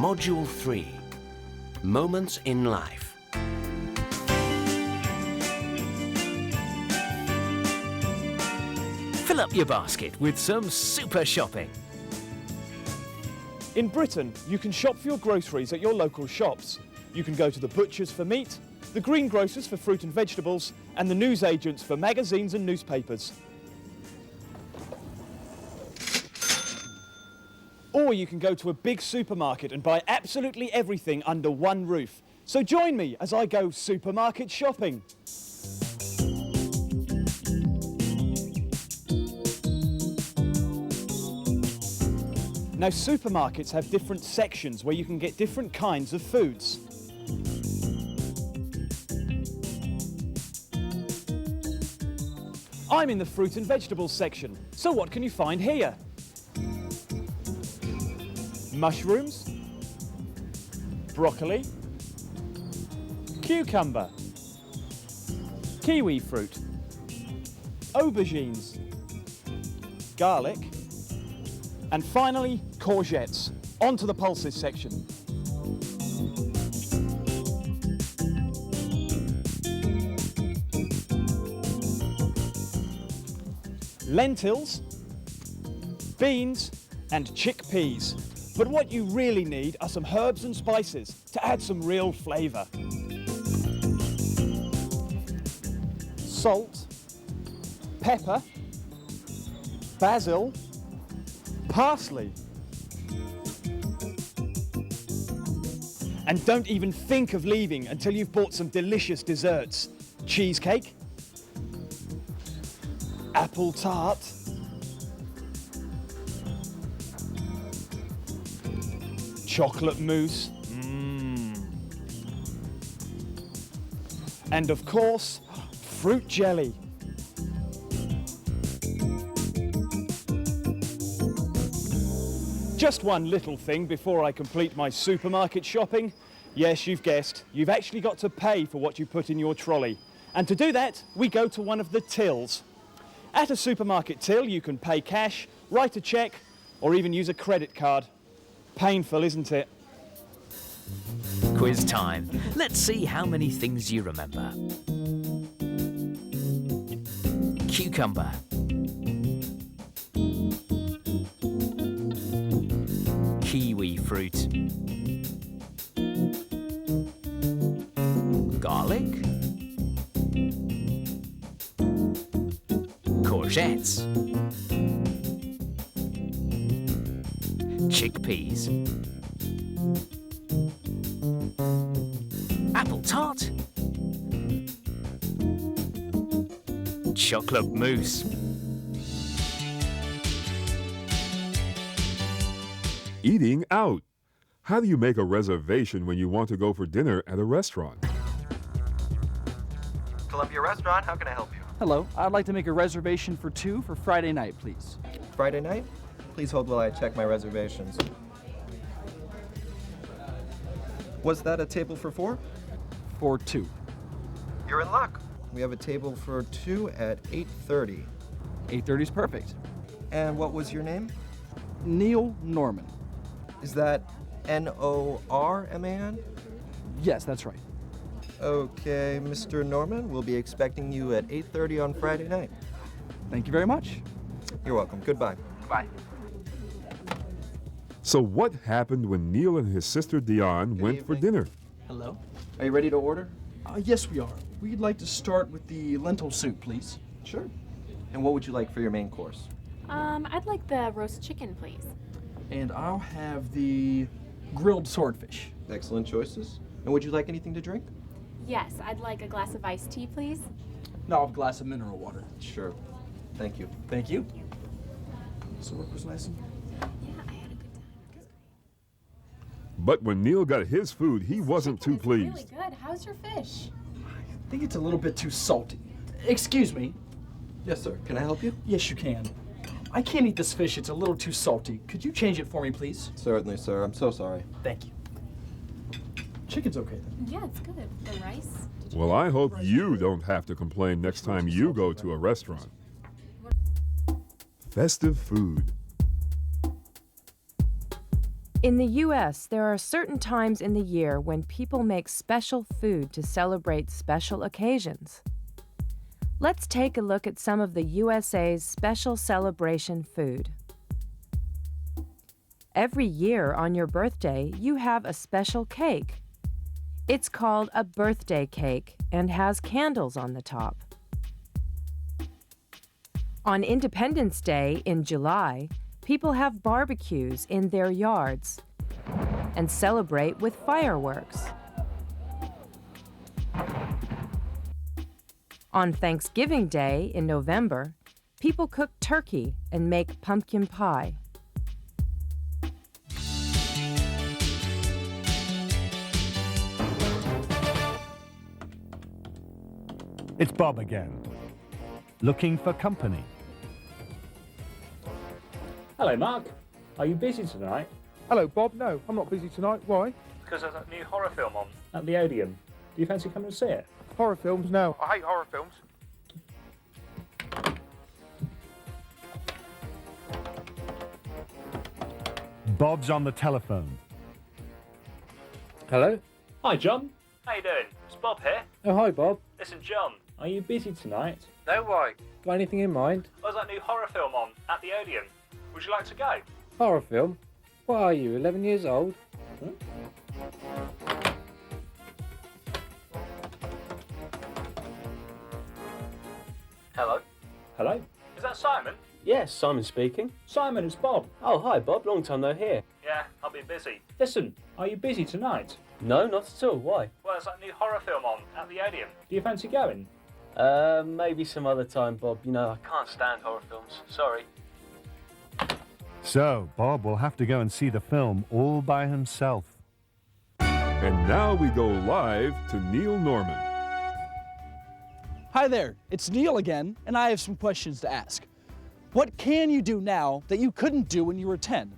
Module 3, Moments in Life. Fill up your basket with some super shopping. In Britain, you can shop for your groceries at your local shops. You can go to the butchers for meat, the greengrocers for fruit and vegetables, and the newsagents for magazines and newspapers. Or you can go to a big supermarket and buy absolutely everything under one roof. So join me as I go supermarket shopping. Now, supermarkets have different sections where you can get different kinds of foods. I'm in the fruit and vegetables section, so what can you find here? Mushrooms, broccoli, cucumber, kiwi fruit, aubergines, garlic, and finally, courgettes. On to the pulses section. Lentils, beans, and chickpeas. But what you really need are some herbs and spices to add some real flavour. Salt, pepper, basil, parsley. And don't even think of leaving until you've bought some delicious desserts. Cheesecake, apple tart, chocolate mousse, and of course, fruit jelly. Just one little thing before I complete my supermarket shopping. Yes, you've guessed, you've actually got to pay for what you put in your trolley. And to do that, we go to one of the tills. At a supermarket till, you can pay cash, write a cheque, or even use a credit card. Painful, isn't it? Quiz time. Let's see how many things you remember. Cucumber. Kiwi fruit. Garlic. Courgettes. Chickpeas. Apple tart. Chocolate mousse. Eating out. How do you make a reservation when you want to go for dinner at a restaurant? Columbia Restaurant, how can I help you? Hello, I'd like to make a reservation for 2 for Friday night, please. Friday night? Please hold while I check my reservations. Was that a table for 4? For 2. You're in luck. We have a table for 2 at 8:30. 8:30 is perfect. And what was your name? Neil Norman. Is that Norman? Yes, that's right. Okay, Mr. Norman, we'll be expecting you at 8:30 on Friday night. Thank you very much. You're welcome. Goodbye. Bye. So what happened when Neil and his sister Dion went for dinner? Hello. Are you ready to order? Yes, we are. We'd like to start with the lentil soup, please. Sure. And what would you like for your main course? I'd like the roast chicken, please. And I'll have the grilled swordfish. Excellent choices. And would you like anything to drink? Yes, I'd like a glass of iced tea, please. Now I'll have a glass of mineral water. Sure. Thank you. Thank you. So work was nice and... Yeah, I had a good time. But when Neil got his food, he wasn't too Chicken is pleased. really good. How's your fish? I think it's a little bit too salty. Excuse me. Yes, sir. Can I help you? Yes, you can. I can't eat this fish. It's a little too salty. Could you change it for me, please? Certainly, sir. I'm so sorry. Thank you. Chicken's okay then. Yeah, it's good. The rice? Did you Well, I hope you don't have to complain next time you go to a restaurant. Festive food. In the U.S., there are certain times in the year when people make special food to celebrate special occasions. Let's take a look at some of the USA's special celebration food. Every year on your birthday, you have a special cake. It's called a birthday cake and has candles on the top. On Independence Day in July, people have barbecues in their yards and celebrate with fireworks. On Thanksgiving Day in November, people cook turkey and make pumpkin pie. It's Bob again. Looking for company. Hello, Mark. Are you busy tonight? Hello, Bob. No, I'm not busy tonight. Why? Because there's a new horror film on at the Odeon. Do you fancy coming and see it? Horror films? No. I hate horror films. Bob's on the telephone. Hello? Hi, John. How you doing? It's Bob here. Oh, hi, Bob. Listen, John, are you busy tonight? No, why? Got anything in mind? There's that new horror film on at the Odeon. Would you like to go? Horror film? What are you, 11 years old? Hello? Hello? Is that Simon? Yes, Simon speaking. Simon, it's Bob. Oh, hi Bob, long time no hear. Yeah, I'll be busy. Listen, are you busy tonight? No, not at all, why? Well, there's that new horror film on at the Odeon. Do you fancy going? Maybe some other time, Bob. You know, I can't stand horror films. Sorry. So, Bob will have to go and see the film all by himself. And now we go live to Neil Norman. Hi there, it's Neil again, and I have some questions to ask. What can you do now that you couldn't do when you were 10?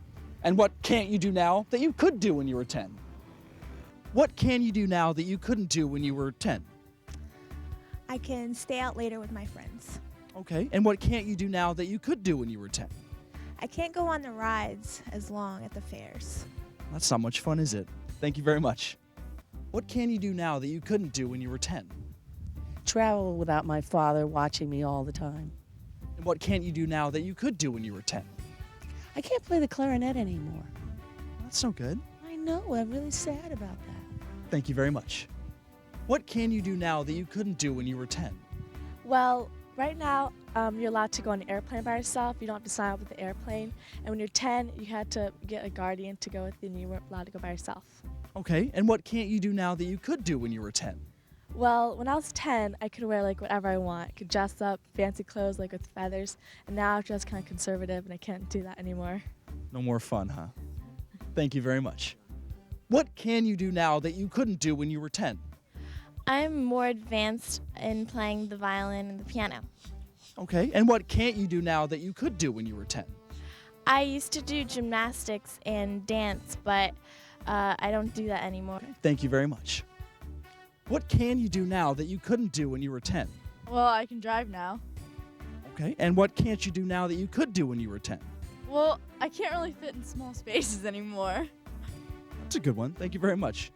And what can't you do now that you could do when you were 10? What can you do now that you couldn't do when you were 10? I can stay out later with my friends. Okay, and what can't you do now that you could do when you were 10? I can't go on the rides as long at the fairs. That's not much fun, is it? Thank you very much. What can you do now that you couldn't do when you were 10? Travel without my father watching me all the time. And what can't you do now that you could do when you were 10? I can't play the clarinet anymore. That's no good. I know, I'm really sad about that. Thank you very much. What can you do now that you couldn't do when you were 10? Well, right now, you're allowed to go on an airplane by yourself. You don't have to sign up with the airplane. And when you're 10, you had to get a guardian to go with you, and you weren't allowed to go by yourself. Okay, and what can't you do now that you could do when you were 10? Well, when I was 10, I could wear like whatever I want. I could dress up, fancy clothes like with feathers. And now I'm just kind of conservative, and I can't do that anymore. No more fun, huh? Thank you very much. What can you do now that you couldn't do when you were 10? I'm more advanced in playing the violin and the piano. Okay, and what can't you do now that you could do when you were 10? I used to do gymnastics and dance, but I don't do that anymore. Thank you very much. What can you do now that you couldn't do when you were 10? Well, I can drive now. Okay, and what can't you do now that you could do when you were 10? Well, I can't really fit in small spaces anymore. That's a good one. Thank you very much.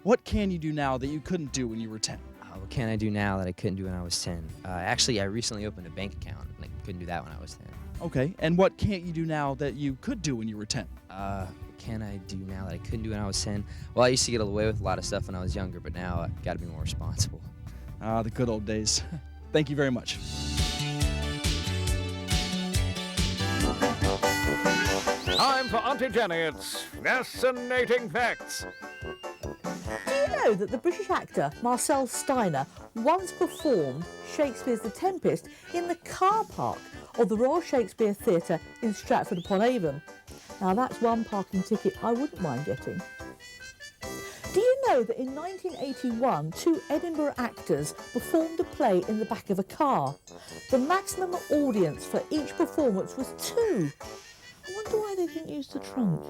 What can you do now that you couldn't do when you were 10? What can I do now that I couldn't do when I was 10? Actually, I recently opened a bank account, and I couldn't do that when I was 10. Okay, and what can't you do now that you could do when you were 10? What can I do now that I couldn't do when I was 10? Well, I used to get away with a lot of stuff when I was younger, but now I've got to be more responsible. The good old days. Thank you very much. Time for Auntie Janet's Fascinating Facts. Do you know that the British actor Marcel Steiner once performed Shakespeare's The Tempest in the car park of the Royal Shakespeare Theatre in Stratford-upon-Avon? Now that's one parking ticket I wouldn't mind getting. Do you know that in 1981, 2 Edinburgh actors performed a play in the back of a car? The maximum audience for each performance was 2. I wonder why they didn't use the trunk.